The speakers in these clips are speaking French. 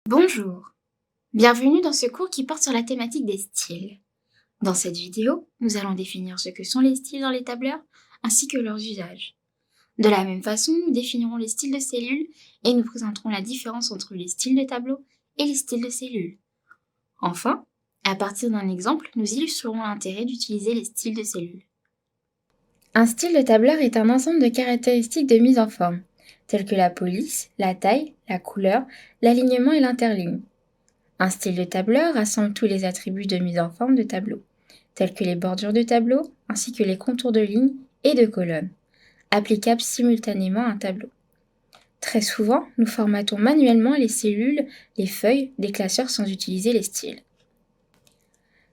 Bonjour, bienvenue dans ce cours qui porte sur la thématique des styles. Dans cette vidéo, nous allons définir ce que sont les styles dans les tableurs ainsi que leurs usages. De la même façon, nous définirons les styles de cellules et nous présenterons la différence entre les styles de tableau et les styles de cellules. Enfin, à partir d'un exemple, nous illustrerons l'intérêt d'utiliser les styles de cellules. Un style de tableur est un ensemble de caractéristiques de mise en forme, telles que la police, la taille, la couleur, l'alignement et l'interligne. Un style de tableur rassemble tous les attributs de mise en forme de tableau, tels que les bordures de tableau, ainsi que les contours de lignes et de colonnes, applicables simultanément à un tableau. Très souvent, nous formatons manuellement les cellules, les feuilles des classeurs sans utiliser les styles.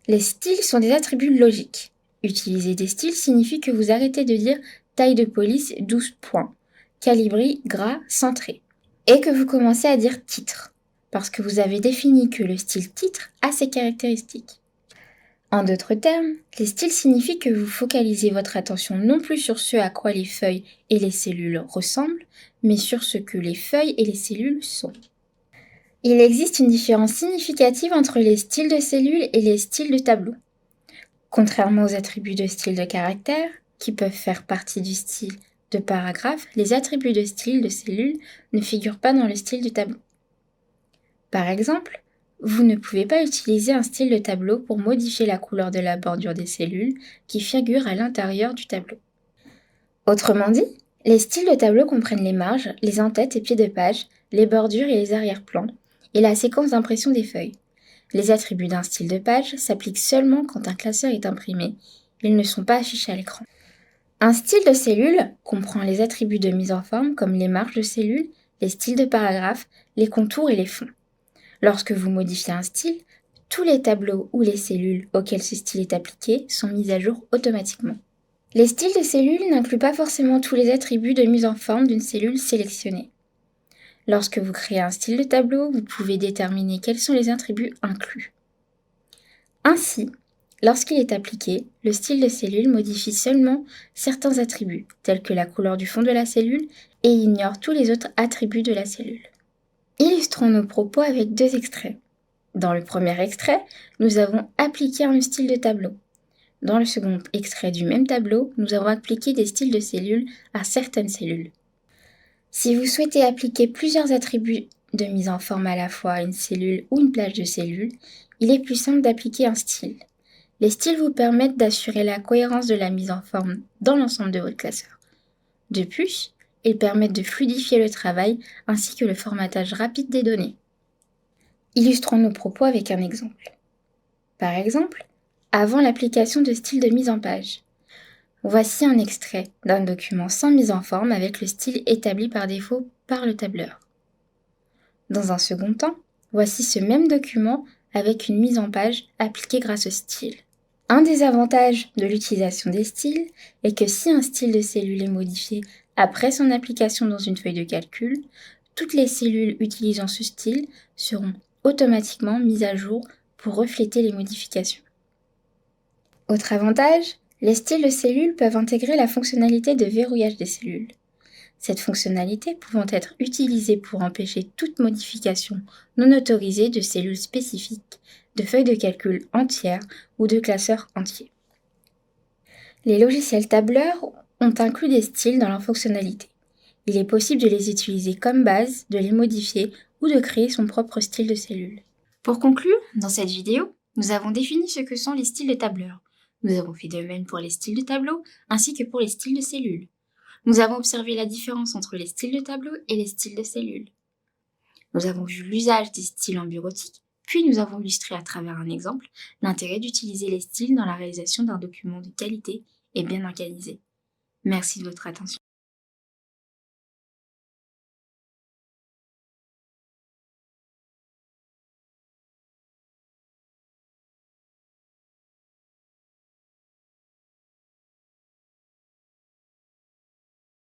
Les styles sont des attributs logiques. Utiliser des styles signifie que vous arrêtez de dire taille de police 12 points, calibri gras centré, et que vous commencez à dire titre, parce que vous avez défini que le style titre a ces caractéristiques. En d'autres termes, les styles signifient que vous focalisez votre attention non plus sur ce à quoi les feuilles et les cellules ressemblent, mais sur ce que les feuilles et les cellules sont. Il existe une différence significative entre les styles de cellules et les styles de tableau. Contrairement aux attributs de style de caractère, qui peuvent faire partie du style de paragraphe, les attributs de style de cellule ne figurent pas dans le style du tableau. Par exemple, vous ne pouvez pas utiliser un style de tableau pour modifier la couleur de la bordure des cellules qui figurent à l'intérieur du tableau. Autrement dit, les styles de tableau comprennent les marges, les en-têtes et pieds de page, les bordures et les arrière-plans, et la séquence d'impression des feuilles. Les attributs d'un style de page s'appliquent seulement quand un classeur est imprimé, ils ne sont pas affichés à l'écran. Un style de cellule comprend les attributs de mise en forme comme les marges de cellule, les styles de paragraphe, les contours et les fonds. Lorsque vous modifiez un style, tous les tableaux ou les cellules auxquels ce style est appliqué sont mis à jour automatiquement. Les styles de cellules n'incluent pas forcément tous les attributs de mise en forme d'une cellule sélectionnée. Lorsque vous créez un style de tableau, vous pouvez déterminer quels sont les attributs inclus. Ainsi, lorsqu'il est appliqué, le style de cellule modifie seulement certains attributs, tels que la couleur du fond de la cellule, et ignore tous les autres attributs de la cellule. Illustrons nos propos avec deux extraits. Dans le premier extrait, nous avons appliqué un style de tableau. Dans le second extrait du même tableau, nous avons appliqué des styles de cellules à certaines cellules. Si vous souhaitez appliquer plusieurs attributs de mise en forme à la fois à une cellule ou une plage de cellules, il est plus simple d'appliquer un style. Les styles vous permettent d'assurer la cohérence de la mise en forme dans l'ensemble de votre classeur. De plus, ils permettent de fluidifier le travail ainsi que le formatage rapide des données. Illustrons nos propos avec un exemple. Par exemple, avant l'application de style de mise en page. Voici un extrait d'un document sans mise en forme avec le style établi par défaut par le tableur. Dans un second temps, voici ce même document avec une mise en page appliquée grâce au style. Un des avantages de l'utilisation des styles est que si un style de cellule est modifié après son application dans une feuille de calcul, toutes les cellules utilisant ce style seront automatiquement mises à jour pour refléter les modifications. Autre avantage, les styles de cellules peuvent intégrer la fonctionnalité de verrouillage des cellules. Cette fonctionnalité pouvant être utilisée pour empêcher toute modification non autorisée de cellules spécifiques, de feuilles de calcul entières ou de classeurs entiers. Les logiciels tableurs ont inclus des styles dans leur fonctionnalité. Il est possible de les utiliser comme base, de les modifier ou de créer son propre style de cellule. Pour conclure, dans cette vidéo, nous avons défini ce que sont les styles de tableurs. Nous avons fait de même pour les styles de tableau ainsi que pour les styles de cellules. Nous avons observé la différence entre les styles de tableau et les styles de cellules. Nous avons vu l'usage des styles en bureautique, puis nous avons illustré à travers un exemple l'intérêt d'utiliser les styles dans la réalisation d'un document de qualité et bien organisé. Merci de votre attention.